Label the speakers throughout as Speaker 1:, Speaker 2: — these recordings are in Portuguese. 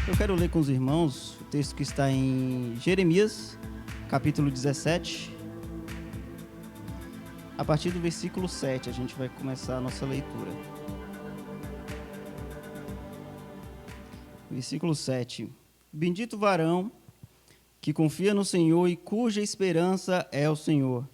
Speaker 1: Eu quero ler com os irmãos o texto que está em Jeremias, capítulo 17. A partir do versículo 7, a gente vai começar a nossa leitura. Versículo 7. Bendito o varão que confia no Senhor e cuja esperança é o Senhor,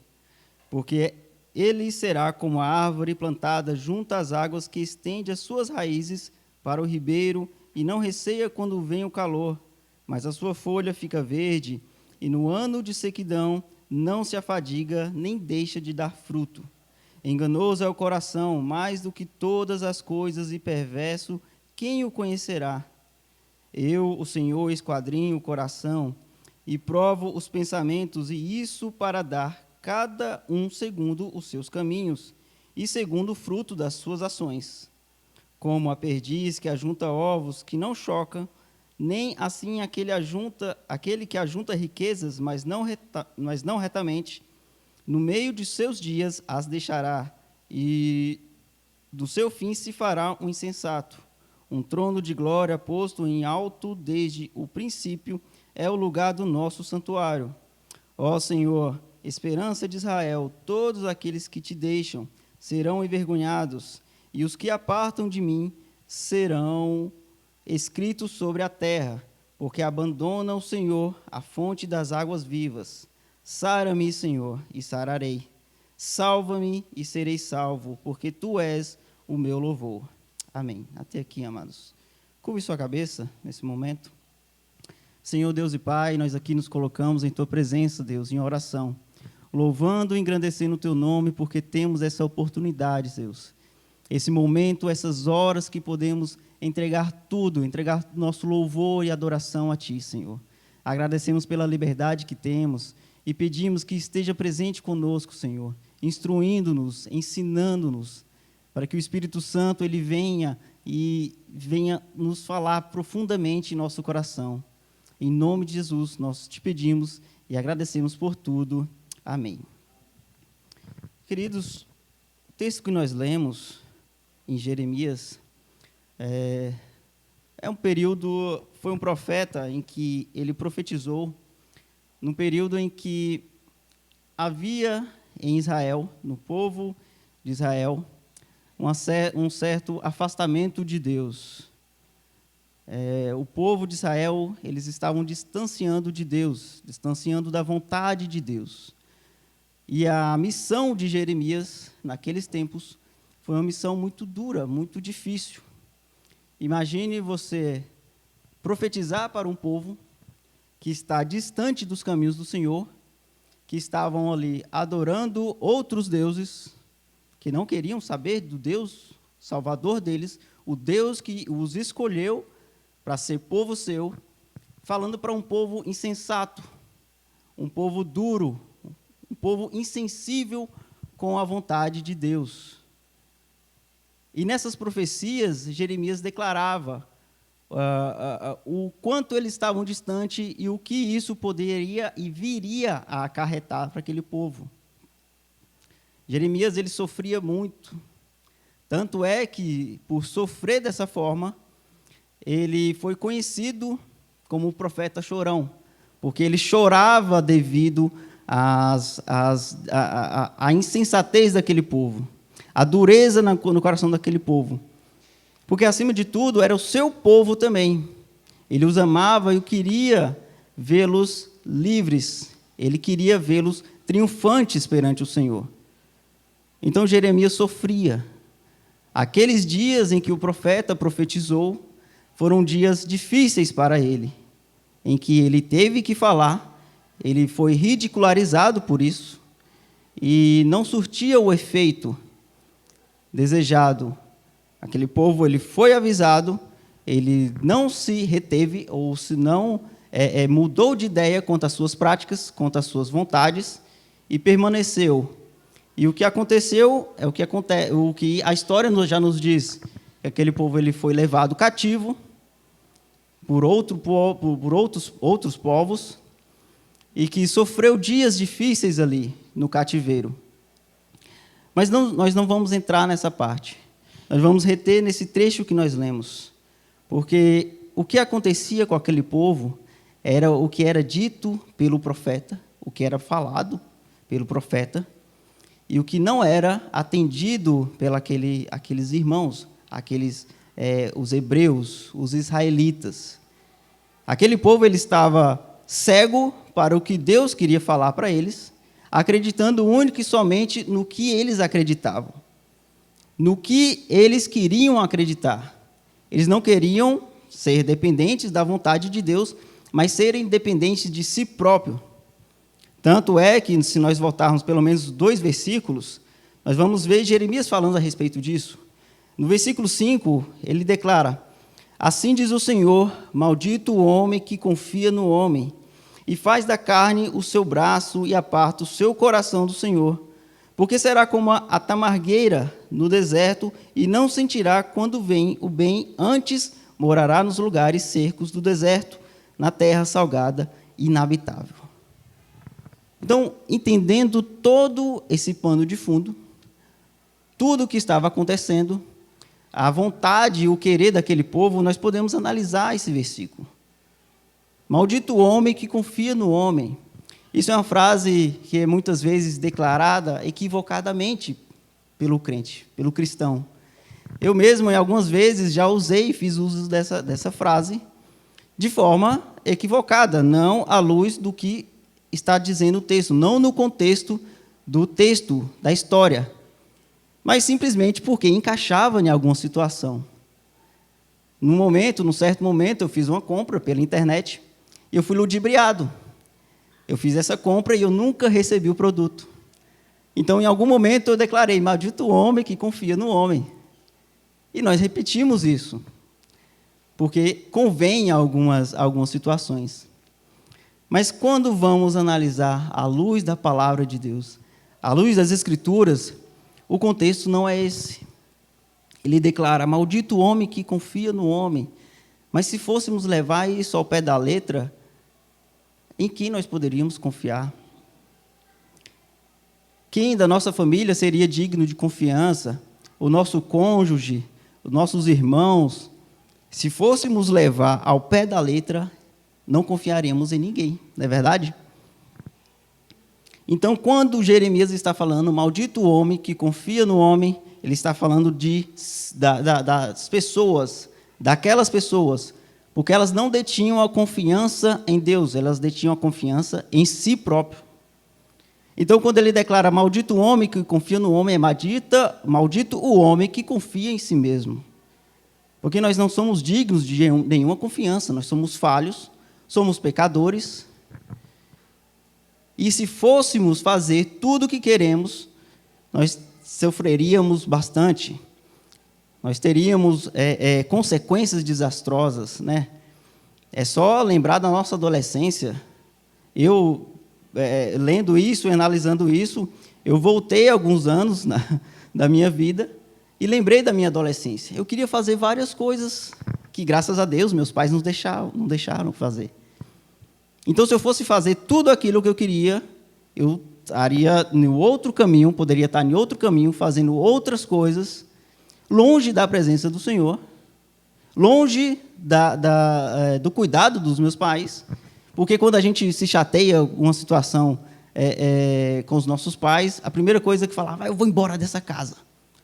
Speaker 1: porque ele será como a árvore plantada junto às águas que estende as suas raízes para o ribeiro e não receia quando vem o calor, mas a sua folha fica verde, e no ano de sequidão não se afadiga, nem deixa de dar fruto. Enganoso é o coração, mais do que todas as coisas, e perverso, quem o conhecerá? Eu, o Senhor, esquadrinho o coração, e provo os pensamentos, e isso para dar cada um segundo os seus caminhos, e segundo o fruto das suas ações. Como a perdiz que ajunta ovos, que não choca, nem assim aquele que ajunta riquezas, mas não retamente, no meio de seus dias as deixará, e do seu fim se fará um insensato. Um trono de glória posto em alto desde o princípio é o lugar do nosso santuário. Ó Senhor, esperança de Israel, todos aqueles que te deixam serão envergonhados, e os que apartam de mim serão escritos sobre a terra, porque abandonam o Senhor, a fonte das águas vivas. Sara-me, Senhor, e sararei. Salva-me e serei salvo, porque tu és o meu louvor. Amém. Até aqui, amados. Curve sua cabeça nesse momento. Senhor Deus e Pai, nós aqui nos colocamos em tua presença, Deus, em oração, louvando e engrandecendo o teu nome, porque temos essa oportunidade, Deus. Esse momento, essas horas que podemos entregar tudo, entregar nosso louvor e adoração a Ti, Senhor. Agradecemos pela liberdade que temos e pedimos que esteja presente conosco, Senhor, instruindo-nos, ensinando-nos, para que o Espírito Santo ele venha nos falar profundamente em nosso coração. Em nome de Jesus, nós te pedimos e agradecemos por tudo. Amém. Queridos, o texto que nós lemos em Jeremias foi um profeta em que ele profetizou num período em que havia em Israel, no povo de Israel, um certo afastamento de Deus. O povo de Israel, eles estavam distanciando de Deus, distanciando da vontade de Deus. E a missão de Jeremias, naqueles tempos, foi uma missão muito dura, muito difícil. Imagine você profetizar para um povo que está distante dos caminhos do Senhor, que estavam ali adorando outros deuses, que não queriam saber do Deus Salvador deles, o Deus que os escolheu para ser povo seu, falando para um povo insensato, um povo duro, um povo insensível com a vontade de Deus. E nessas profecias, Jeremias declarava o quanto eles estavam distantes e o que isso poderia e viria a acarretar para aquele povo. Jeremias ele sofria muito, tanto é que, por sofrer dessa forma, ele foi conhecido como o profeta chorão, porque ele chorava devido à insensatez daquele povo, a dureza no coração daquele povo. Porque, acima de tudo, era o seu povo também. Ele os amava e queria vê-los livres. Ele queria vê-los triunfantes perante o Senhor. Então, Jeremias sofria. Aqueles dias em que o profeta profetizou foram dias difíceis para ele, em que ele teve que falar, ele foi ridicularizado por isso, e não surtia o efeito desejado. Aquele povo ele foi avisado, ele não se reteve, ou se não mudou de ideia quanto às suas práticas, quanto às suas vontades, e permaneceu. E o que aconteceu é o que a história já nos diz, que aquele povo ele foi levado cativo por outros povos, e que sofreu dias difíceis ali no cativeiro. Mas nós não vamos entrar nessa parte. Nós vamos reter nesse trecho que nós lemos, porque o que acontecia com aquele povo era o que era dito pelo profeta, o que era falado pelo profeta, e o que não era atendido aqueles irmãos, os hebreus, os israelitas. Aquele povo ele estava cego para o que Deus queria falar para eles, acreditando único e somente no que eles acreditavam, no que eles queriam acreditar. Eles não queriam ser dependentes da vontade de Deus, mas serem dependentes de si próprio. Tanto é que, se nós voltarmos pelo menos 2 versículos, nós vamos ver Jeremias falando a respeito disso. No versículo 5, ele declara: assim diz o Senhor, maldito o homem que confia no homem, e faz da carne o seu braço e aparta o seu coração do Senhor, porque será como a tamargueira no deserto, e não sentirá quando vem o bem, antes morará nos lugares secos do deserto, na terra salgada e inabitável. Então, entendendo todo esse pano de fundo, tudo o que estava acontecendo, a vontade e o querer daquele povo, nós podemos analisar esse versículo. Maldito o homem que confia no homem. Isso é uma frase que é muitas vezes declarada equivocadamente pelo crente, pelo cristão. Eu mesmo, em algumas vezes, já usei e fiz uso dessa frase de forma equivocada, não à luz do que está dizendo o texto, não no contexto do texto, da história, mas simplesmente porque encaixava em alguma situação. Num certo momento, eu fiz uma compra pela internet e eu fui ludibriado. Eu fiz essa compra e eu nunca recebi o produto. Então, em algum momento, eu declarei: maldito o homem que confia no homem. E nós repetimos isso, porque convém em algumas situações. Mas quando vamos analisar à luz da palavra de Deus, à luz das Escrituras, o contexto não é esse. Ele declara: maldito o homem que confia no homem. Mas se fôssemos levar isso ao pé da letra, em quem nós poderíamos confiar? Quem da nossa família seria digno de confiança? O nosso cônjuge, os nossos irmãos? Se fôssemos levar ao pé da letra, não confiaríamos em ninguém, não é verdade? Então, quando Jeremias está falando, maldito o homem que confia no homem, ele está falando das pessoas, daquelas pessoas, porque elas não detinham a confiança em Deus, elas detinham a confiança em si próprio. Então, quando ele declara maldito o homem que confia no homem, maldito o homem que confia em si mesmo. Porque nós não somos dignos de nenhuma confiança, nós somos falhos, somos pecadores. E se fôssemos fazer tudo o que queremos, nós sofreríamos bastante. Nós teríamos consequências desastrosas, né? É só lembrar da nossa adolescência. Eu, lendo isso e analisando isso, eu voltei alguns anos da minha vida e lembrei da minha adolescência. Eu queria fazer várias coisas que, graças a Deus, meus pais não deixaram fazer. Então, se eu fosse fazer tudo aquilo que eu queria, eu estaria no outro caminho, poderia estar em outro caminho, fazendo outras coisas, longe da presença do Senhor, longe do cuidado dos meus pais, porque quando a gente se chateia uma situação com os nossos pais, a primeira coisa que falava: eu vou embora dessa casa,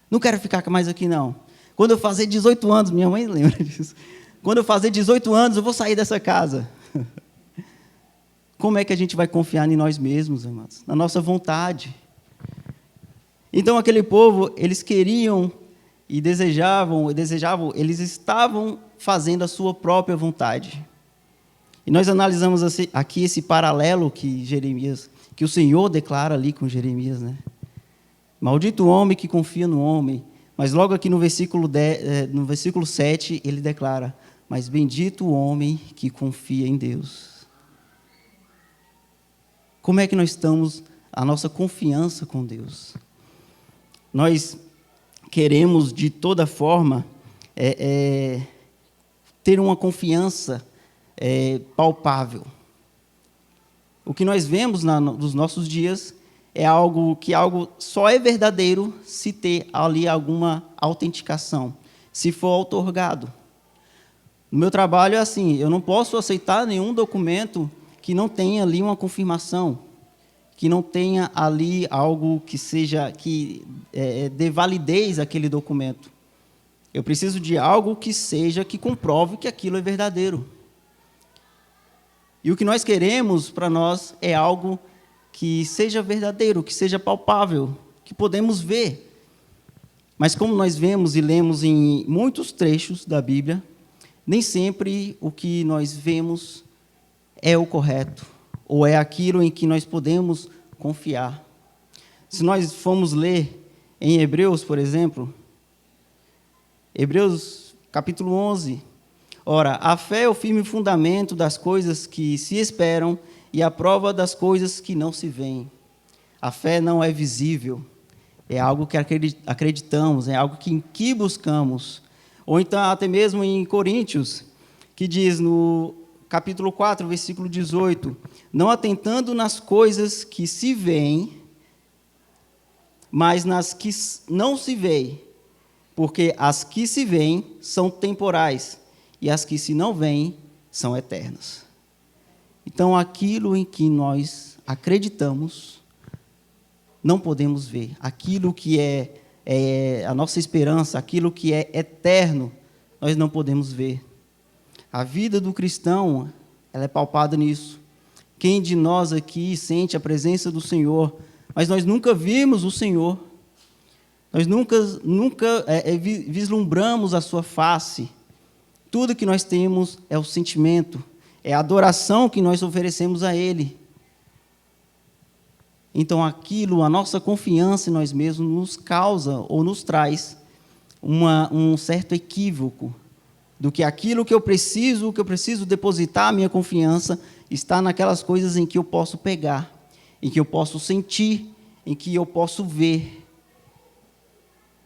Speaker 1: não quero ficar mais aqui, não. Quando eu fazer 18 anos, minha mãe lembra disso, quando eu fazer 18 anos, eu vou sair dessa casa. Como é que a gente vai confiar em nós mesmos, irmãos? Na nossa vontade. Então, aquele povo, eles queriam e desejavam, eles estavam fazendo a sua própria vontade. E nós analisamos aqui esse paralelo que o Senhor declara ali com Jeremias, né? Maldito o homem que confia no homem. Mas logo aqui no versículo 7, ele declara: mas bendito o homem que confia em Deus. Como é que nós estamos, a nossa confiança com Deus? Nós queremos, de toda forma, ter uma confiança palpável. O que nós vemos nos nossos dias é algo só é verdadeiro se ter ali alguma autenticação, se for outorgado. No meu trabalho é assim, eu não posso aceitar nenhum documento que não tenha ali uma confirmação, que não tenha ali algo que seja, que dê validez àquele documento. Eu preciso de algo que seja, que comprove que aquilo é verdadeiro. E o que nós queremos para nós é algo que seja verdadeiro, que seja palpável, que podemos ver. Mas como nós vemos e lemos em muitos trechos da Bíblia, nem sempre o que nós vemos é o correto, ou é aquilo em que nós podemos confiar. Se nós formos ler em Hebreus, por exemplo, Hebreus capítulo 11, ora, a fé é o firme fundamento das coisas que se esperam e a prova das coisas que não se veem. A fé não é visível, é algo que acreditamos, é algo que buscamos. Ou então, até mesmo em Coríntios, que diz no capítulo 4, versículo 18, não atentando nas coisas que se veem, mas nas que não se veem, porque as que se veem são temporais, e as que se não veem são eternas. Então, aquilo em que nós acreditamos, não podemos ver. Aquilo que é a nossa esperança, aquilo que é eterno, nós não podemos ver. A vida do cristão, ela é palpada nisso. Quem de nós aqui sente a presença do Senhor, mas nós nunca vimos o Senhor, nós nunca vislumbramos a sua face. Tudo que nós temos é o sentimento, é a adoração que nós oferecemos a Ele. Então, aquilo, a nossa confiança em nós mesmos, nos causa ou nos traz um certo equívoco do que aquilo que eu preciso depositar a minha confiança, está naquelas coisas em que eu posso pegar, em que eu posso sentir, em que eu posso ver.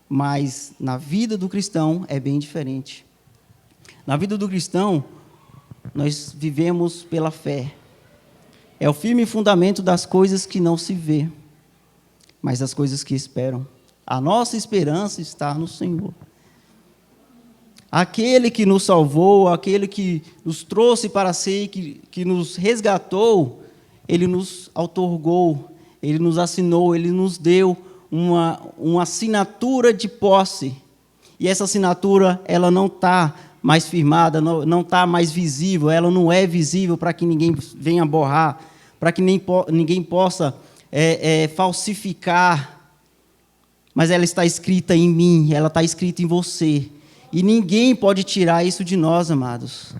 Speaker 1: Mas na vida do cristão é bem diferente. Na vida do cristão, nós vivemos pela fé. É o firme fundamento das coisas que não se vê, mas das coisas que esperam. A nossa esperança está no Senhor. Aquele que nos salvou, aquele que nos trouxe para si, que nos resgatou, Ele nos outorgou, Ele nos assinou, Ele nos deu uma assinatura de posse. E essa assinatura, ela não está mais firmada, não está mais visível, ela não é visível para que ninguém venha borrar, para que ninguém possa falsificar, mas ela está escrita em mim, ela está escrita em você, e ninguém pode tirar isso de nós, amados.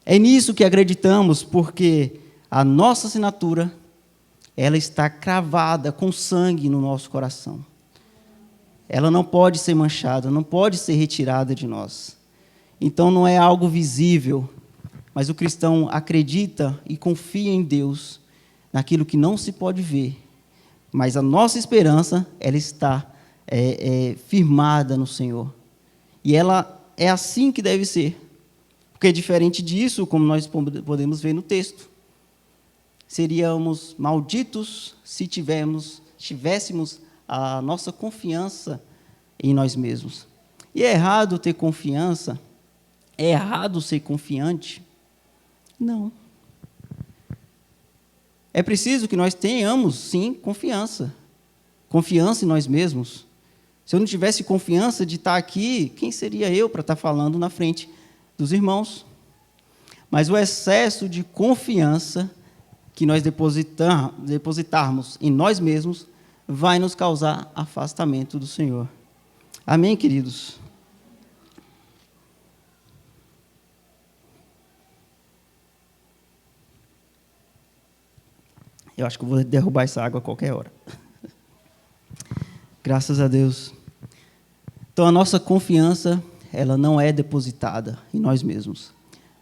Speaker 1: É nisso que acreditamos, porque a nossa assinatura, ela está cravada com sangue no nosso coração. Ela não pode ser manchada, não pode ser retirada de nós. Então, não é algo visível, mas o cristão acredita e confia em Deus, naquilo que não se pode ver. Mas a nossa esperança, ela está firmada no Senhor. E ela é assim que deve ser. Porque diferente disso, como nós podemos ver no texto, seríamos malditos se tivéssemos a nossa confiança em nós mesmos. E é errado ter confiança? É errado ser confiante? Não. É preciso que nós tenhamos, sim, confiança. Confiança em nós mesmos. Se eu não tivesse confiança de estar aqui, quem seria eu para estar falando na frente dos irmãos? Mas o excesso de confiança que nós depositarmos em nós mesmos vai nos causar afastamento do Senhor. Amém, queridos? Eu acho que eu vou derrubar essa água a qualquer hora. Graças a Deus. Então, a nossa confiança, ela não é depositada em nós mesmos.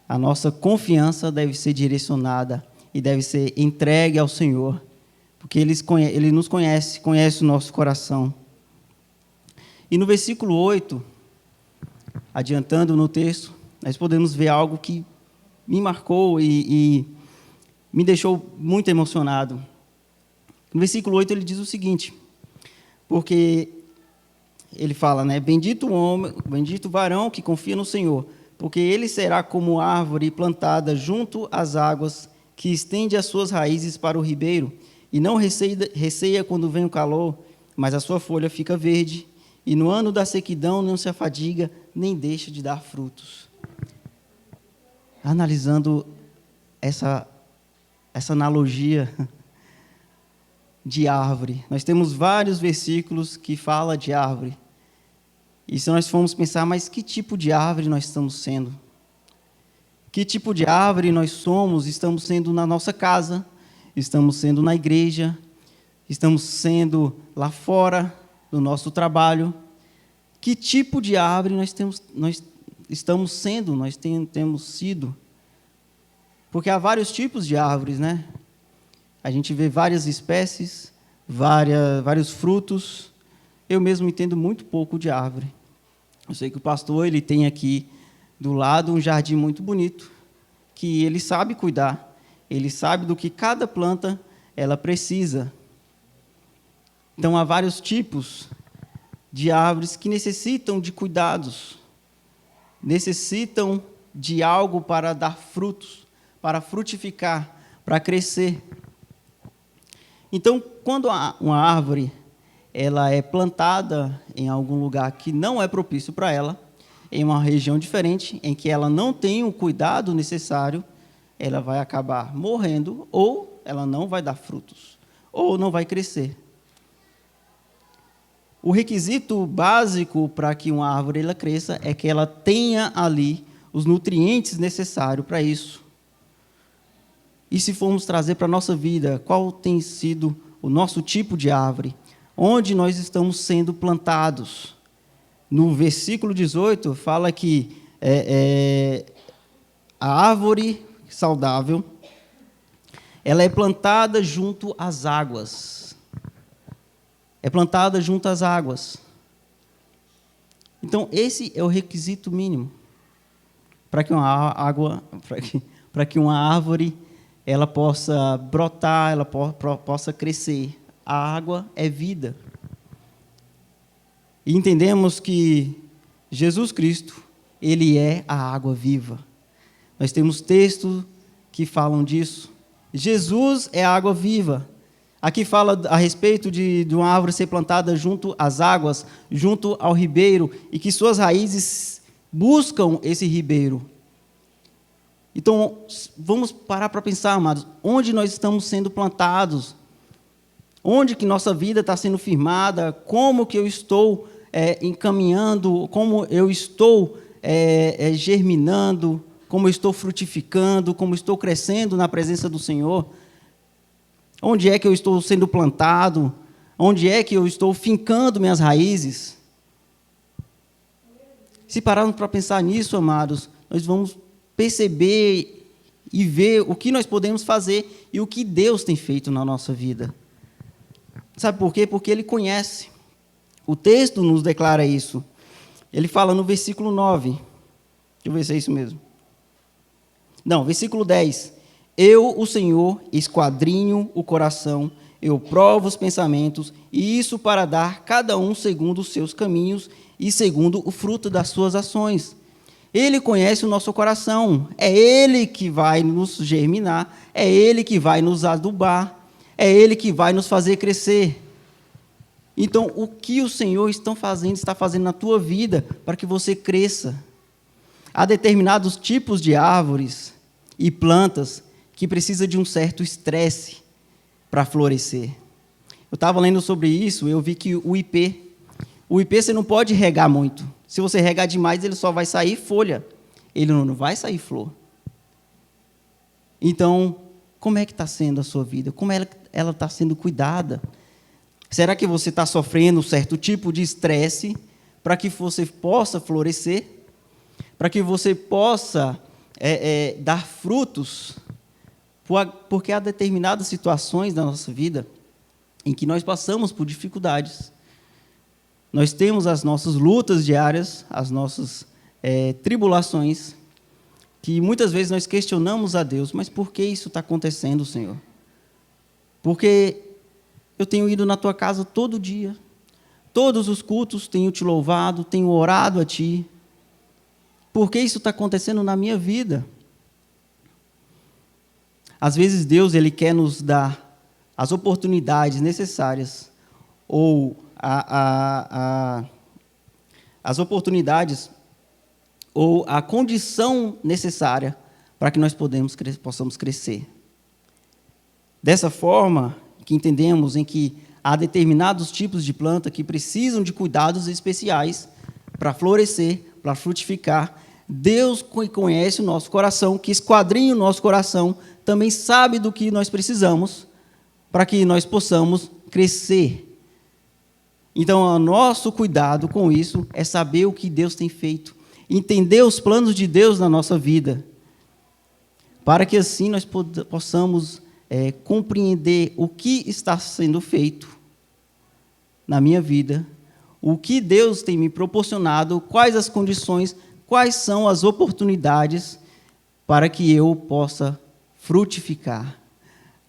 Speaker 1: A nossa confiança deve ser direcionada e deve ser entregue ao Senhor, porque Ele nos conhece o nosso coração. E no versículo 8, adiantando no texto, nós podemos ver algo que me marcou e me deixou muito emocionado. No versículo 8 ele diz o seguinte, porque ele fala, né? Bendito o homem, bendito o varão que confia no Senhor, porque ele será como árvore plantada junto às águas, que estende as suas raízes para o ribeiro, e não receia quando vem o calor, mas a sua folha fica verde, e no ano da sequidão não se afadiga, nem deixa de dar frutos. Analisando essa analogia de árvore, nós temos vários versículos que falam de árvore. E se nós formos pensar, mas que tipo de árvore nós estamos sendo? Que tipo de árvore nós somos? Estamos sendo na nossa casa, estamos sendo na igreja, estamos sendo lá fora do nosso trabalho. Que tipo de árvore nós estamos sendo, nós temos sido? Porque há vários tipos de árvores, né? A gente vê várias espécies, vários frutos. Eu mesmo entendo muito pouco de árvore. Eu sei que o pastor ele tem aqui do lado um jardim muito bonito, que ele sabe cuidar, ele sabe do que cada planta ela precisa. Então, há vários tipos de árvores que necessitam de cuidados, necessitam de algo para dar frutos, para frutificar, para crescer. Então, quando uma árvore ela é plantada em algum lugar que não é propício para ela, em uma região diferente, em que ela não tem o cuidado necessário, ela vai acabar morrendo, ou ela não vai dar frutos, ou não vai crescer. O requisito básico para que uma árvore ela cresça é que ela tenha ali os nutrientes necessários para isso. E se formos trazer para a nossa vida, qual tem sido o nosso tipo de árvore? Onde nós estamos sendo plantados? No versículo 18, fala que a árvore saudável, ela é plantada junto às águas. É plantada junto às águas. Então, esse é o requisito mínimo para que uma árvore ela possa brotar, ela possa crescer. A água é vida. E entendemos que Jesus Cristo, ele é a água viva. Nós temos textos que falam disso. Jesus é a água viva. Aqui fala a respeito de uma árvore ser plantada junto às águas, junto ao ribeiro, e que suas raízes buscam esse ribeiro. Então, vamos parar para pensar, amados, onde nós estamos sendo plantados, onde que nossa vida está sendo firmada, como que eu estou encaminhando, como eu estou germinando, como eu estou frutificando, como estou crescendo na presença do Senhor. Onde é que eu estou sendo plantado? Onde é que eu estou fincando minhas raízes? Se pararmos para pensar nisso, amados, nós vamos perceber e ver o que nós podemos fazer e o que Deus tem feito na nossa vida. Sabe por quê? Porque Ele conhece. O texto nos declara isso. Ele fala no versículo 9. Deixa eu ver se é isso mesmo. Não, versículo 10. Eu, o Senhor, esquadrinho o coração, eu provo os pensamentos, e isso para dar cada um segundo os seus caminhos e segundo o fruto das suas ações. Ele conhece o nosso coração, é Ele que vai nos germinar, é Ele que vai nos adubar, é Ele que vai nos fazer crescer. Então, o que o Senhor está fazendo na tua vida para que você cresça? Há determinados tipos de árvores e plantas que precisam de um certo estresse para florescer. Eu estava lendo sobre isso, eu vi que o ipê você não pode regar muito. Se você regar demais, ele só vai sair folha, ele não vai sair flor. Então, como é que está sendo a sua vida? Como ela está sendo cuidada? Será que você está sofrendo um certo tipo de estresse para que você possa florescer? Para que você possa dar frutos? Porque há determinadas situações da nossa vida em que nós passamos por dificuldades. Nós temos as nossas lutas diárias, as nossas tribulações, que muitas vezes nós questionamos a Deus, mas por que isso está acontecendo, Senhor? Porque eu tenho ido na tua casa todo dia, todos os cultos tenho te louvado, tenho orado a ti. Por que isso está acontecendo na minha vida? Às vezes Deus ele quer nos dar as oportunidades necessárias ou as oportunidades ou a condição necessária para que nós possamos crescer. Dessa forma, que entendemos em que há determinados tipos de planta que precisam de cuidados especiais para florescer, para frutificar. Deus que conhece o nosso coração, que esquadrinha o nosso coração, também sabe do que nós precisamos para que nós possamos crescer. Então, o nosso cuidado com isso é saber o que Deus tem feito, entender os planos de Deus na nossa vida, para que assim nós possamos compreender o que está sendo feito na minha vida, o que Deus tem me proporcionado, quais as condições, quais são as oportunidades para que eu possa frutificar.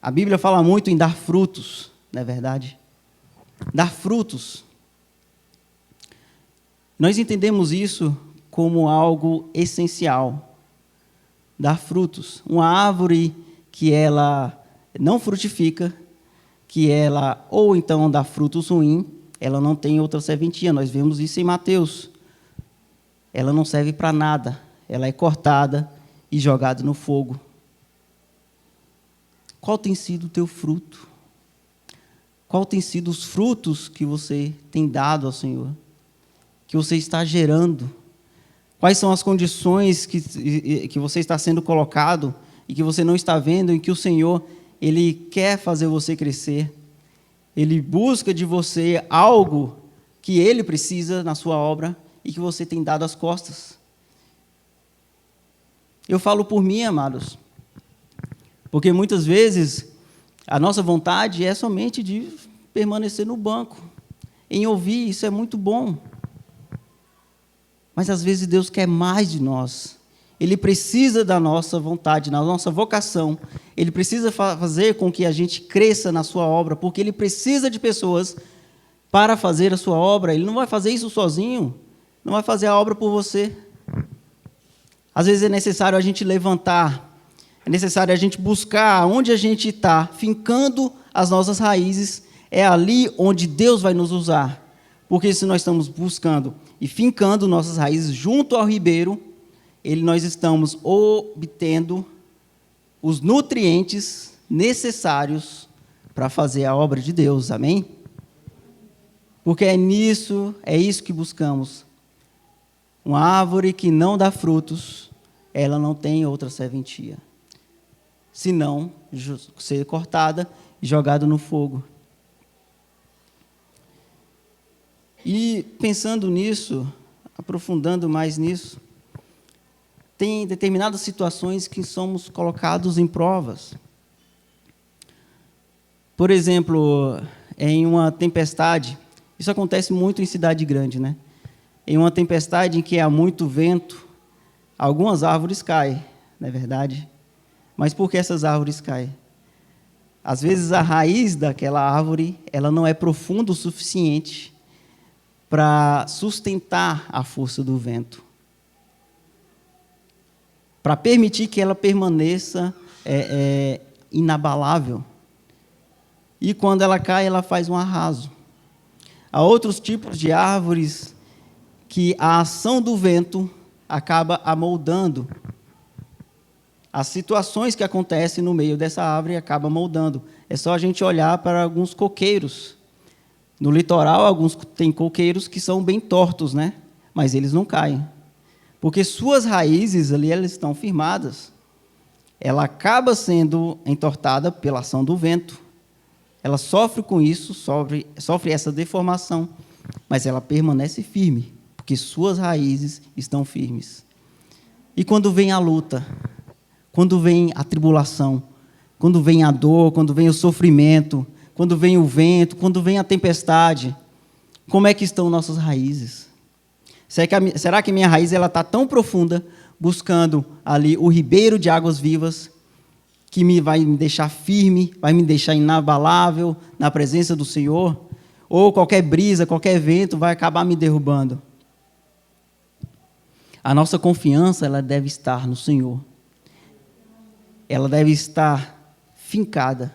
Speaker 1: A Bíblia fala muito em dar frutos, não é verdade? Dar frutos. Nós entendemos isso como algo essencial. Dar frutos. Uma árvore que ela não frutifica, que ela ou então dá frutos ruins, ela não tem outra serventia. Nós vemos isso em Mateus. Ela não serve para nada. Ela é cortada e jogada no fogo. Qual tem sido o teu fruto? Qual tem sido os frutos que você tem dado ao Senhor? Que você está gerando? Quais são as condições que você está sendo colocado e que você não está vendo, em que o Senhor Ele quer fazer você crescer? Ele busca de você algo que Ele precisa na sua obra e que você tem dado as costas. Eu falo por mim, amados, porque muitas vezes a nossa vontade é somente de permanecer no banco, em ouvir, isso é muito bom. Mas às vezes Deus quer mais de nós. Ele precisa da nossa vontade, da nossa vocação. Ele precisa fazer com que a gente cresça na sua obra, porque Ele precisa de pessoas para fazer a sua obra. Ele não vai fazer isso sozinho, não vai fazer a obra por você. Às vezes é necessário a gente levantar, é necessário a gente buscar onde a gente está, fincando as nossas raízes, é ali onde Deus vai nos usar. Porque se nós estamos buscando e fincando nossas raízes junto ao ribeiro, nós estamos obtendo os nutrientes necessários para fazer a obra de Deus, amém? Porque é isso que buscamos. Uma árvore que não dá frutos, ela não tem outra serventia, senão ser cortada e jogada no fogo. E pensando nisso, aprofundando mais nisso, tem determinadas situações que somos colocados em provas. Por exemplo, em uma tempestade, isso acontece muito em cidade grande, né? Em uma tempestade em que há muito vento, algumas árvores caem, não é verdade? Mas por que essas árvores caem? Às vezes a raiz daquela árvore, ela não é profunda o suficiente para sustentar a força do vento, para permitir que ela permaneça inabalável. E quando ela cai, ela faz um arraso. Há outros tipos de árvores que a ação do vento acaba amoldando. As situações que acontecem no meio dessa árvore acabam moldando. É só a gente olhar para alguns coqueiros. No litoral, tem coqueiros que são bem tortos, né? Mas eles não caem. Porque suas raízes ali, elas estão firmadas. Ela acaba sendo entortada pela ação do vento. Ela sofre com isso, sofre essa deformação, mas ela permanece firme, porque suas raízes estão firmes. E quando vem a luta, quando vem a tribulação, quando vem a dor, quando vem o sofrimento, quando vem o vento, quando vem a tempestade, como é que estão nossas raízes? Será que minha raiz está tão profunda, buscando ali o ribeiro de águas vivas, que vai me deixar firme, vai me deixar inabalável na presença do Senhor? ou qualquer brisa, qualquer vento vai acabar me derrubando. A nossa confiança, ela deve estar no Senhor. Ela deve estar fincada,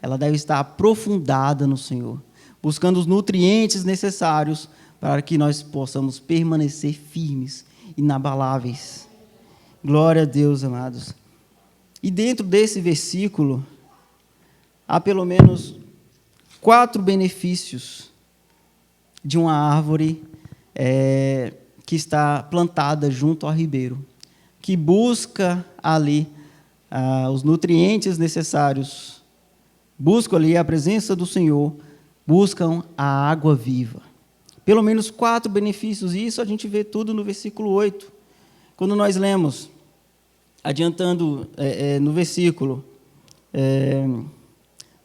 Speaker 1: ela deve estar aprofundada no Senhor, buscando os nutrientes necessários para que nós possamos permanecer firmes, inabaláveis. Glória a Deus, amados. E dentro desse versículo, há pelo menos 4 benefícios de uma árvore que está plantada junto ao ribeiro, que busca ali os nutrientes necessários, buscam ali a presença do Senhor, buscam a água viva. Pelo menos 4 benefícios, e isso a gente vê tudo no versículo 8. Quando nós lemos, adiantando no versículo,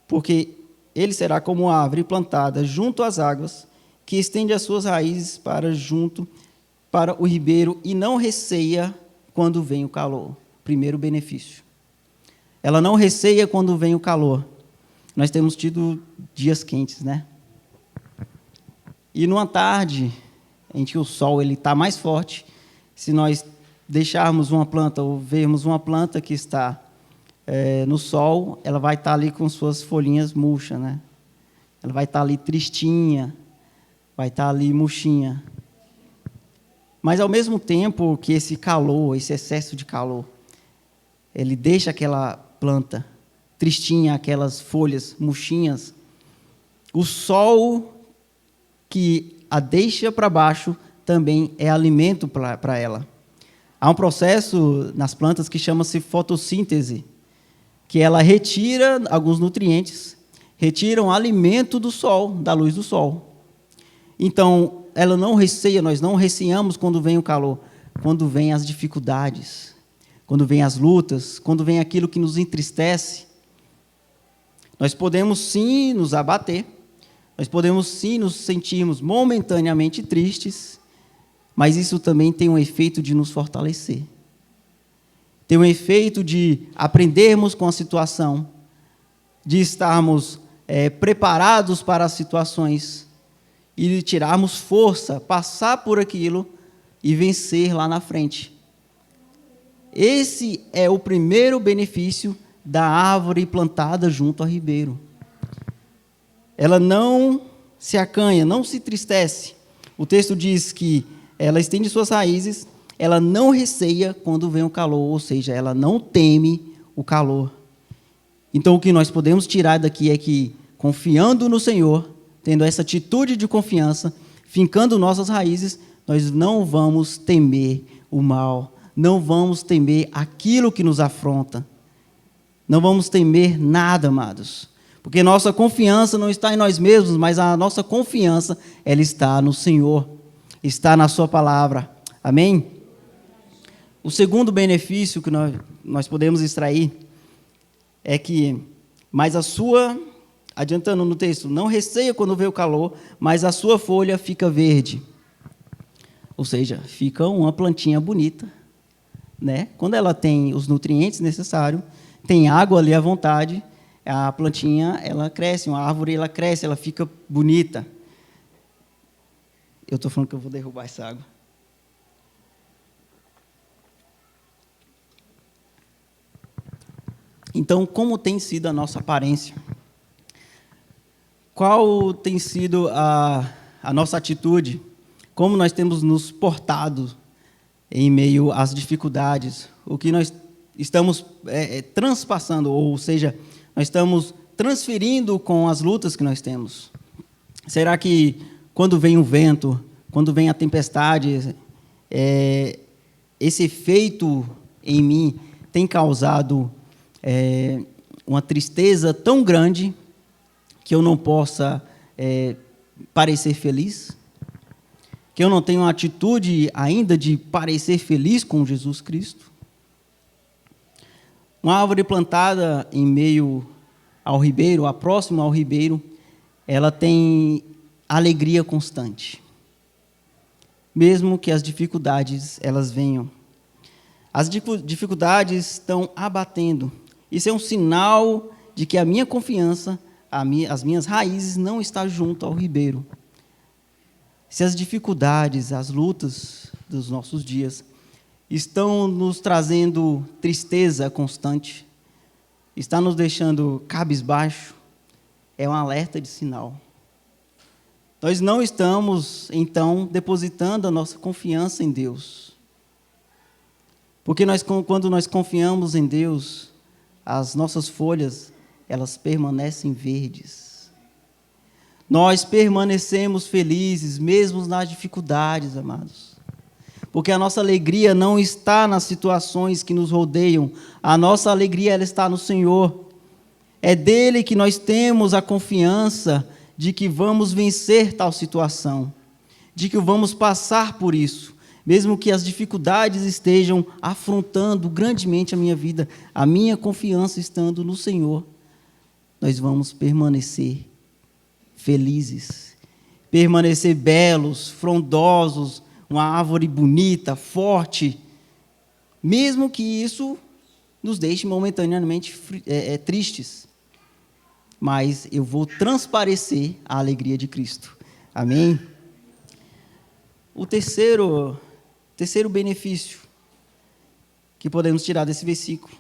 Speaker 1: porque ele será como árvore plantada junto às águas, que estende as suas raízes para o ribeiro e não receia quando vem o calor. Primeiro benefício. Ela não receia quando vem o calor. Nós temos tido dias quentes, né? E numa tarde em que o sol está mais forte, se nós deixarmos uma planta ou vermos uma planta que está no sol, ela vai estar ali com suas folhinhas murchas, né? Ela vai estar ali tristinha, vai estar ali murchinha. Mas, ao mesmo tempo que esse calor, esse excesso de calor, ele deixa aquela planta tristinha, aquelas folhas murchinhas, o sol que a deixa para baixo também é alimento para ela. Há um processo nas plantas que chama-se fotossíntese, que ela retira alguns nutrientes, retira um alimento do sol, da luz do sol. Então, ela não receia, nós não receamos quando vem o calor, quando vem as dificuldades, quando vem as lutas, quando vem aquilo que nos entristece. Nós podemos sim nos abater, nós podemos sim nos sentirmos momentaneamente tristes, mas isso também tem um efeito de nos fortalecer. Tem um efeito de aprendermos com a situação, de estarmos preparados para as situações e de tirarmos força, passar por aquilo e vencer lá na frente. Esse é o primeiro benefício da árvore plantada junto ao ribeiro. Ela não se acanha, não se entristece. O texto diz que ela estende suas raízes, ela não receia quando vem o calor, ou seja, ela não teme o calor. Então, o que nós podemos tirar daqui é que, confiando no Senhor, tendo essa atitude de confiança, fincando nossas raízes, nós não vamos temer o mal, não vamos temer aquilo que nos afronta. Não vamos temer nada, amados. Porque nossa confiança não está em nós mesmos, mas a nossa confiança, ela está no Senhor, está na sua palavra. Amém? O segundo benefício que nós podemos extrair é que, adiantando no texto, não receia quando vê o calor, mas a sua folha fica verde. Ou seja, fica uma plantinha bonita, né? Quando ela tem os nutrientes necessários, tem água ali à vontade, a plantinha, ela cresce, uma árvore, ela cresce, ela fica bonita. Eu estou falando que eu vou derrubar essa água. Então, como tem sido a nossa aparência? Qual tem sido a nossa atitude? Como nós temos nos portado em meio às dificuldades? O que nós estamos transpassando, ou seja, nós estamos transferindo com as lutas que nós temos. Será que quando vem o vento, quando vem a tempestade, esse efeito em mim tem causado uma tristeza tão grande que eu não possa parecer feliz? Que eu não tenho uma atitude ainda de parecer feliz com Jesus Cristo? Uma árvore plantada em meio ao ribeiro, próximo ao ribeiro, ela tem alegria constante. Mesmo que as dificuldades elas venham. As dificuldades estão abatendo. Isso é um sinal de que a minha confiança as minhas raízes não estão junto ao ribeiro, se as dificuldades, as lutas dos nossos dias estão nos trazendo tristeza constante, está nos deixando cabisbaixo, é um alerta de sinal. Nós não estamos, então, depositando a nossa confiança em Deus. Porque quando nós confiamos em Deus, as nossas folhas, elas permanecem verdes. Nós permanecemos felizes, mesmo nas dificuldades, amados. Porque a nossa alegria não está nas situações que nos rodeiam, a nossa alegria ela está no Senhor. É dele que nós temos a confiança de que vamos vencer tal situação, de que vamos passar por isso, mesmo que as dificuldades estejam afrontando grandemente a minha vida, a minha confiança estando no Senhor, nós vamos permanecer felizes, permanecer belos, frondosos, uma árvore bonita, forte, mesmo que isso nos deixe momentaneamente tristes. Mas eu vou transparecer a alegria de Cristo. Amém? O terceiro benefício que podemos tirar desse versículo,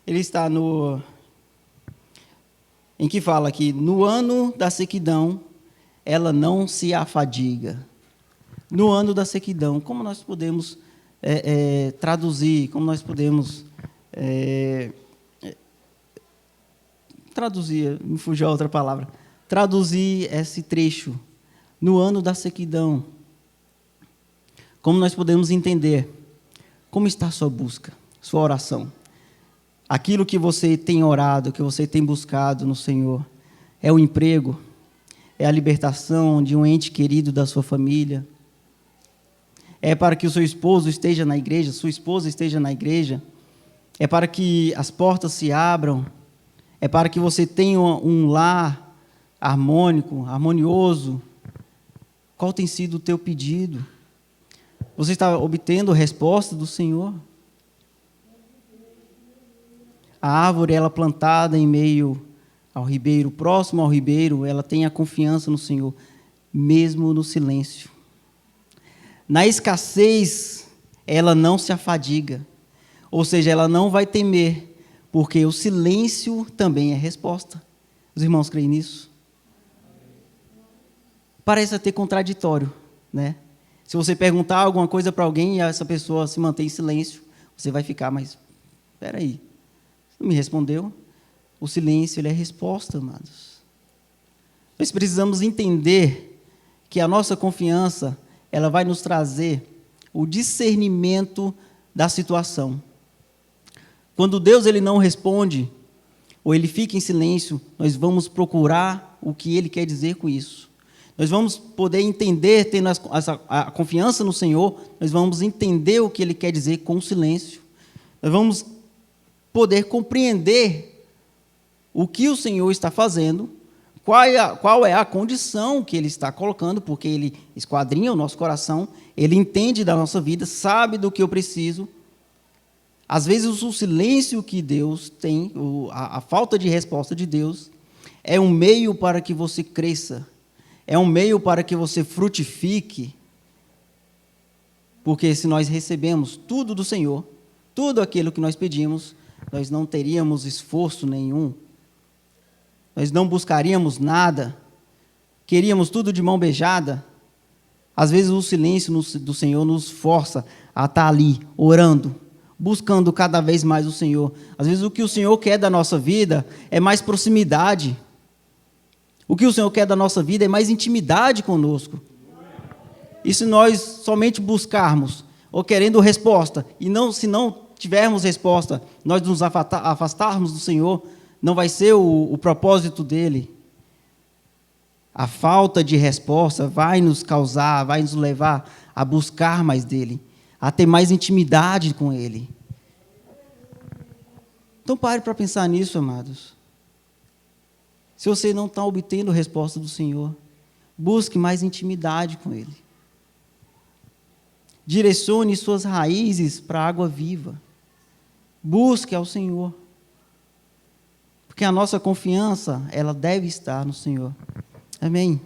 Speaker 1: ele está em que fala que no ano da sequidão, ela não se afadiga. No ano da sequidão, como nós podemos traduzir, como nós podemos traduzir, me fugiu a outra palavra, traduzir esse trecho, no ano da sequidão. Como nós podemos entender? Como está a sua busca, sua oração? Aquilo que você tem orado, que você tem buscado no Senhor, é o emprego? É a libertação de um ente querido da sua família? É para que o seu esposo esteja na igreja, sua esposa esteja na igreja? É para que as portas se abram? É para que você tenha um lar harmônico, harmonioso? Qual tem sido o teu pedido? Você está obtendo resposta do Senhor? A árvore, ela plantada em meio ao ribeiro, próximo ao ribeiro, ela tem a confiança no Senhor, mesmo no silêncio. Na escassez, ela não se afadiga, ou seja, ela não vai temer, porque o silêncio também é resposta. Os irmãos creem nisso? Parece até contraditório, né? Se você perguntar alguma coisa para alguém e essa pessoa se mantém em silêncio, você vai ficar, mas espera aí, você não me respondeu? O silêncio, ele é resposta, amados. Nós precisamos entender que a nossa confiança, ela vai nos trazer o discernimento da situação. Quando Deus ele não responde, ou ele fica em silêncio, nós vamos procurar o que ele quer dizer com isso. Nós vamos poder entender, tendo a confiança no Senhor, nós vamos entender o que ele quer dizer com o silêncio. Nós vamos poder compreender o que o Senhor está fazendo, qual é a condição que ele está colocando, porque ele esquadrinha o nosso coração, ele entende da nossa vida, sabe do que eu preciso. Às vezes o silêncio que Deus tem, a falta de resposta de Deus, é um meio para que você cresça, é um meio para que você frutifique, porque se nós recebemos tudo do Senhor, tudo aquilo que nós pedimos, nós não teríamos esforço nenhum, nós não buscaríamos nada, queríamos tudo de mão beijada. Às vezes o silêncio do Senhor nos força a estar ali, orando, buscando cada vez mais o Senhor. Às vezes o que o Senhor quer da nossa vida é mais proximidade. O que o Senhor quer da nossa vida é mais intimidade conosco. E se nós somente buscarmos, ou querendo resposta, e se não tivermos resposta, nós nos afastarmos do Senhor, não vai ser o propósito dele. A falta de resposta vai nos causar, vai nos levar a buscar mais dele, a ter mais intimidade com ele. Então pare para pensar nisso, amados. Se você não está obtendo resposta do Senhor, busque mais intimidade com ele. Direcione suas raízes para a água viva. Busque ao Senhor. Porque a nossa confiança, ela deve estar no Senhor. Amém?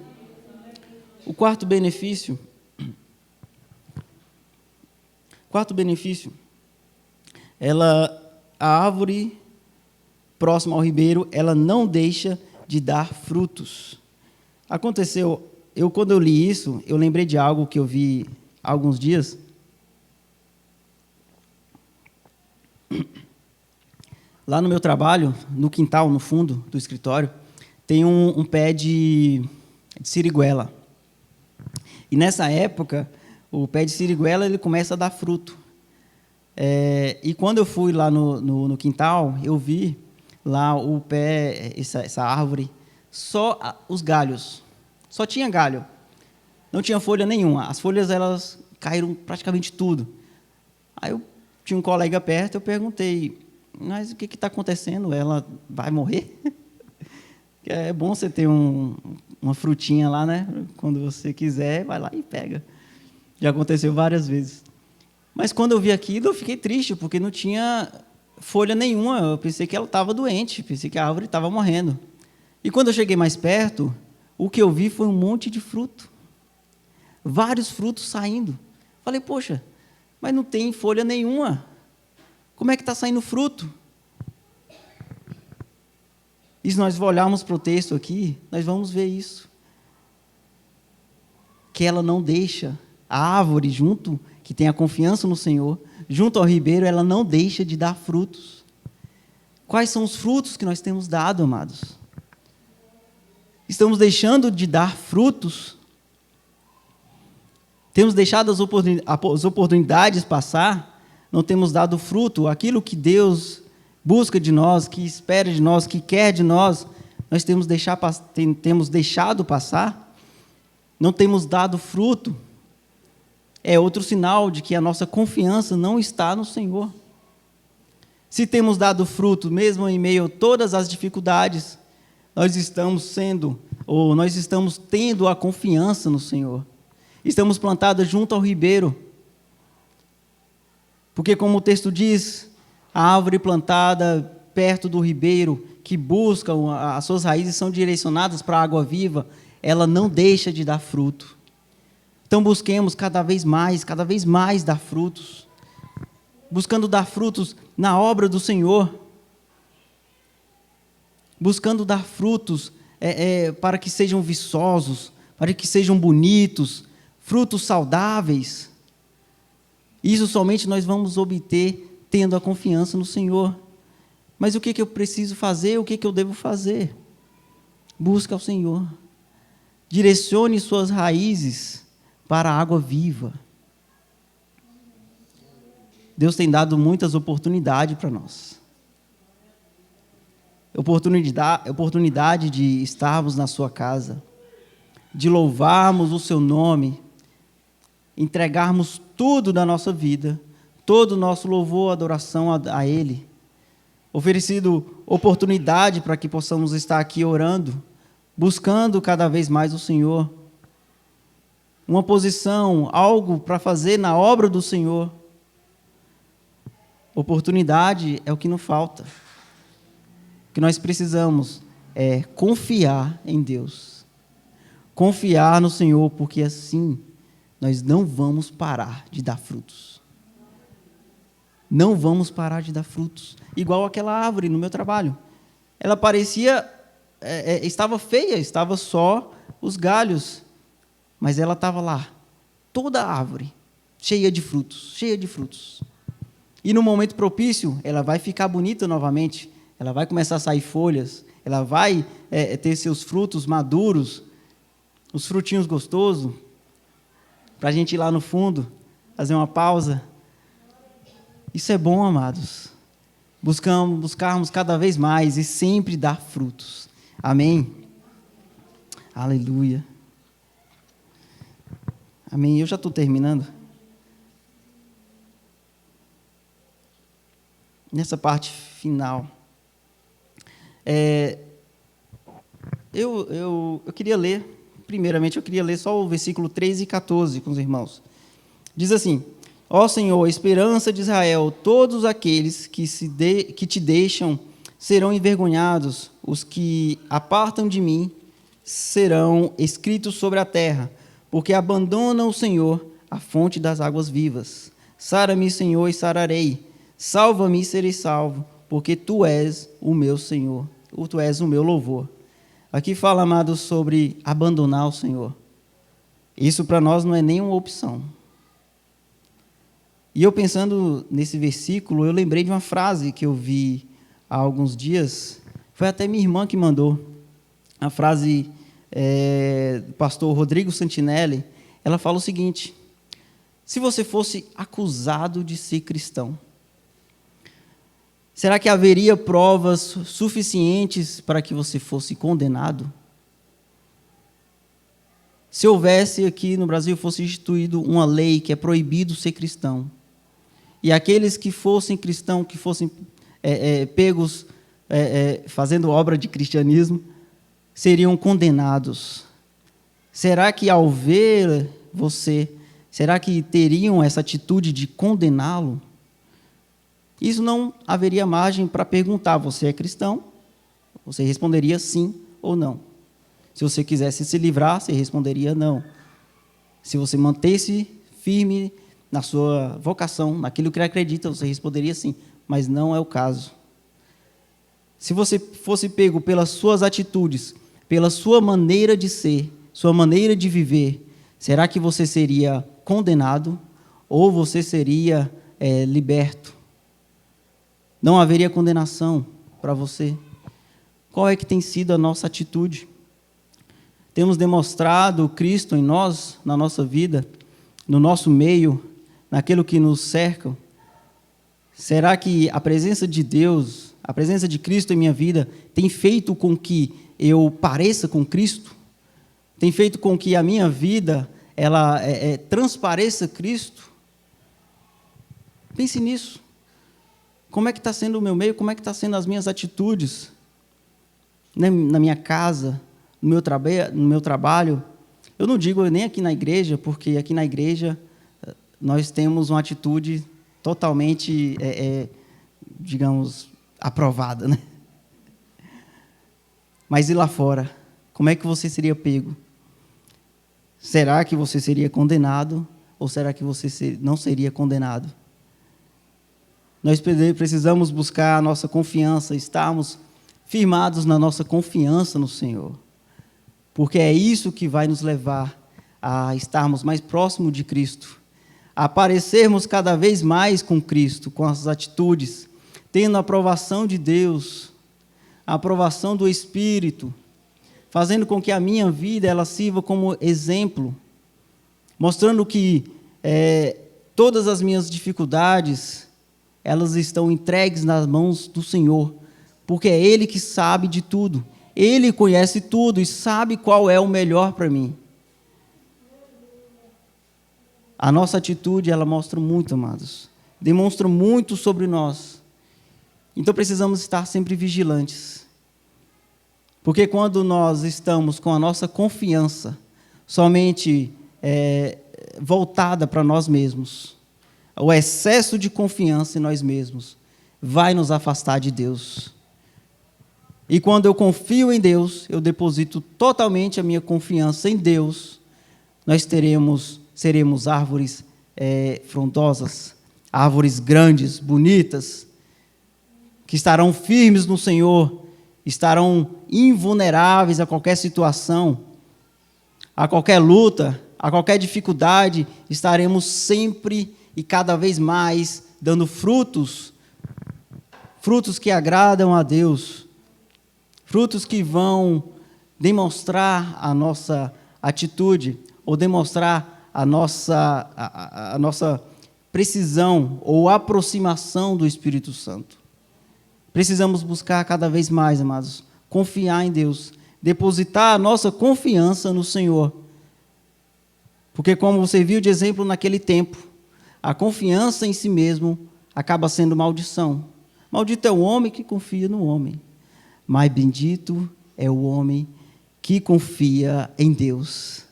Speaker 1: O quarto benefício, a árvore próxima ao ribeiro, ela não deixa de dar frutos. Aconteceu, quando eu li isso, eu lembrei de algo que eu vi há alguns dias. Lá no meu trabalho, no quintal, no fundo do escritório, tem um pé de siriguela. E nessa época, o pé de siriguela ele começa a dar fruto. E quando eu fui lá no quintal, eu vi lá o pé, essa árvore, só os galhos. Só tinha galho. Não tinha folha nenhuma. As folhas elas caíram praticamente tudo. Aí eu tinha um colega perto, eu perguntei, mas o que está acontecendo? Ela vai morrer? É bom você ter uma frutinha lá, né? Quando você quiser, vai lá e pega. Já aconteceu várias vezes. Mas quando eu vi aquilo, eu fiquei triste, porque não tinha folha nenhuma. Eu pensei que ela estava doente, pensei que a árvore estava morrendo. E quando eu cheguei mais perto, o que eu vi foi um monte de fruto. Vários frutos saindo. Falei, poxa, mas não tem folha nenhuma. Como é que está saindo fruto? E se nós olharmos para o texto aqui, nós vamos ver isso. Que ela não deixa, a árvore que tem a confiança no Senhor, junto ao ribeiro, ela não deixa de dar frutos. Quais são os frutos que nós temos dado, amados? Estamos deixando de dar frutos? Temos deixado as oportunidades passar? Não temos dado fruto? Aquilo que Deus busca de nós, que espera de nós, que quer de nós, nós temos deixado passar? Não temos dado fruto? É outro sinal de que a nossa confiança não está no Senhor. Se temos dado fruto, mesmo em meio a todas as dificuldades, nós estamos tendo a confiança no Senhor. Estamos plantados junto ao ribeiro. Porque, como o texto diz, a árvore plantada perto do ribeiro, que busca, as suas raízes são direcionadas para a água viva, ela não deixa de dar fruto. Então, busquemos cada vez mais dar frutos. Buscando dar frutos na obra do Senhor. Buscando dar frutos para que sejam viçosos, para que sejam bonitos, frutos saudáveis. Isso somente nós vamos obter tendo a confiança no Senhor. Mas o que eu preciso fazer? O que eu devo fazer? Busca ao Senhor. Direcione suas raízes para a água viva. Deus tem dado muitas oportunidades para nós. Oportunidade de estarmos na sua casa, de louvarmos o seu nome, entregarmos tudo da nossa vida, todo o nosso louvor, adoração a Ele. Oferecido oportunidade para que possamos estar aqui orando, buscando cada vez mais o Senhor. Uma posição, algo para fazer na obra do Senhor. Oportunidade é o que nos falta. O que nós precisamos é confiar em Deus. Confiar no Senhor, porque assim nós não vamos parar de dar frutos. Não vamos parar de dar frutos. Igual aquela árvore no meu trabalho. Ela parecia, estava feia, estava só os galhos. Mas ela estava lá, toda a árvore, cheia de frutos. E no momento propício, ela vai ficar bonita novamente. Ela vai começar a sair folhas. Ela vai ter seus frutos maduros, os frutinhos gostosos, para a gente ir lá no fundo, fazer uma pausa. Isso é bom, amados. Buscarmos cada vez mais e sempre dar frutos. Amém? Aleluia. Amém. Eu já estou terminando. Nessa parte final. Eu queria ler, primeiramente, só o versículo 13 e 14 com os irmãos. Diz assim: Ó Senhor, esperança de Israel, todos aqueles que te deixam serão envergonhados, os que apartam de mim serão escritos sobre a terra, porque abandonam o Senhor, a fonte das águas vivas. Sara-me, Senhor, e sararei. Salva-me e serei salvo, porque Tu és o meu Senhor, Tu és o meu louvor. Aqui fala, amados, sobre abandonar o Senhor. Isso para nós não é nenhuma opção. E eu pensando nesse versículo, eu lembrei de uma frase que eu vi há alguns dias. Foi até minha irmã que mandou. A frase do pastor Rodrigo Santinelli. Ela fala o seguinte: se você fosse acusado de ser cristão, será que haveria provas suficientes para que você fosse condenado? Se houvesse aqui no Brasil, fosse instituído uma lei que é proibido ser cristão, e aqueles que fossem cristãos, que fossem pegos fazendo obra de cristianismo, seriam condenados. Será que ao ver você, será que teriam essa atitude de condená-lo? Isso não haveria margem para perguntar: você é cristão? Você responderia sim ou não. Se você quisesse se livrar, você responderia não. Se você mantesse firme na sua vocação, naquilo que acredita, você responderia sim, mas não é o caso. Se você fosse pego pelas suas atitudes, pela sua maneira de ser, sua maneira de viver, será que você seria condenado ou você seria liberto? Não haveria condenação para você. Qual é que tem sido a nossa atitude? Temos demonstrado Cristo em nós, na nossa vida, no nosso meio, naquilo que nos cerca? Será que a presença de Deus, a presença de Cristo em minha vida, tem feito com que eu pareça com Cristo? Tem feito com que a minha vida ela transpareça Cristo? Pense nisso. Como é que está sendo o meu meio? Como é que está sendo as minhas atitudes? Na minha casa, no meu trabalho? Eu não digo nem aqui na igreja, porque aqui na igreja nós temos uma atitude totalmente, digamos, aprovada, né? Mas e lá fora? Como é que você seria pego? Será que você seria condenado? Ou será que você não seria condenado? Nós precisamos buscar a nossa confiança, estarmos firmados na nossa confiança no Senhor. Porque é isso que vai nos levar a estarmos mais próximos de Cristo, a parecermos cada vez mais com Cristo, com as atitudes, tendo a aprovação de Deus, a aprovação do Espírito, fazendo com que a minha vida ela sirva como exemplo, mostrando que todas as minhas dificuldades, elas estão entregues nas mãos do Senhor, porque é Ele que sabe de tudo, Ele conhece tudo e sabe qual é o melhor para mim. A nossa atitude, ela mostra muito, amados, demonstra muito sobre nós. Então precisamos estar sempre vigilantes, porque quando nós estamos com a nossa confiança somente voltada para nós mesmos, o excesso de confiança em nós mesmos vai nos afastar de Deus. E quando eu confio em Deus, eu deposito totalmente a minha confiança em Deus, nós seremos árvores frondosas, árvores grandes, bonitas, que estarão firmes no Senhor, estarão invulneráveis a qualquer situação, a qualquer luta, a qualquer dificuldade, estaremos sempre e cada vez mais dando frutos que agradam a Deus, frutos que vão demonstrar a nossa atitude, ou demonstrar a nossa precisão ou aproximação do Espírito Santo. Precisamos buscar cada vez mais, amados, confiar em Deus, depositar a nossa confiança no Senhor. Porque, como você viu de exemplo naquele tempo, a confiança em si mesmo acaba sendo maldição. Maldito é o homem que confia no homem, mas bendito é o homem que confia em Deus.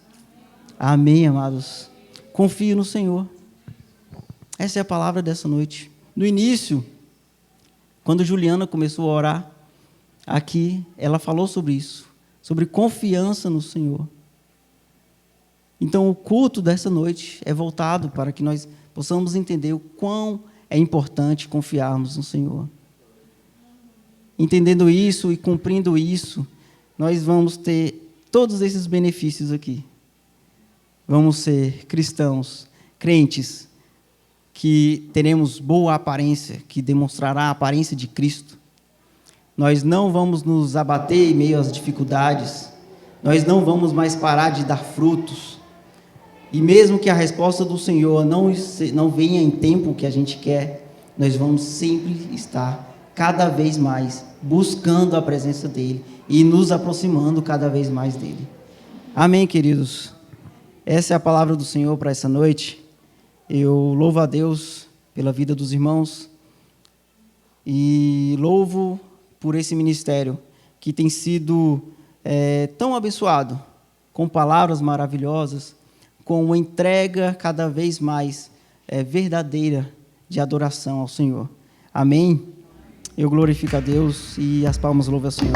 Speaker 1: Amém, amados? Confie no Senhor. Essa é a palavra dessa noite. No início, quando Juliana começou a orar, aqui, ela falou sobre isso, sobre confiança no Senhor. Então, o culto dessa noite é voltado para que nós possamos entender o quão é importante confiarmos no Senhor. Entendendo isso e cumprindo isso, nós vamos ter todos esses benefícios aqui. Vamos ser cristãos, crentes, que teremos boa aparência, que demonstrará a aparência de Cristo. Nós não vamos nos abater em meio às dificuldades. Nós não vamos mais parar de dar frutos. E mesmo que a resposta do Senhor não venha em tempo que a gente quer, nós vamos sempre estar cada vez mais buscando a presença dEle e nos aproximando cada vez mais dEle. Amém, queridos? Essa é a palavra do Senhor para essa noite. Eu louvo a Deus pela vida dos irmãos e louvo por esse ministério que tem sido tão abençoado, com palavras maravilhosas, com uma entrega cada vez mais verdadeira de adoração ao Senhor. Amém? Eu glorifico a Deus e as palmas louvam ao Senhor.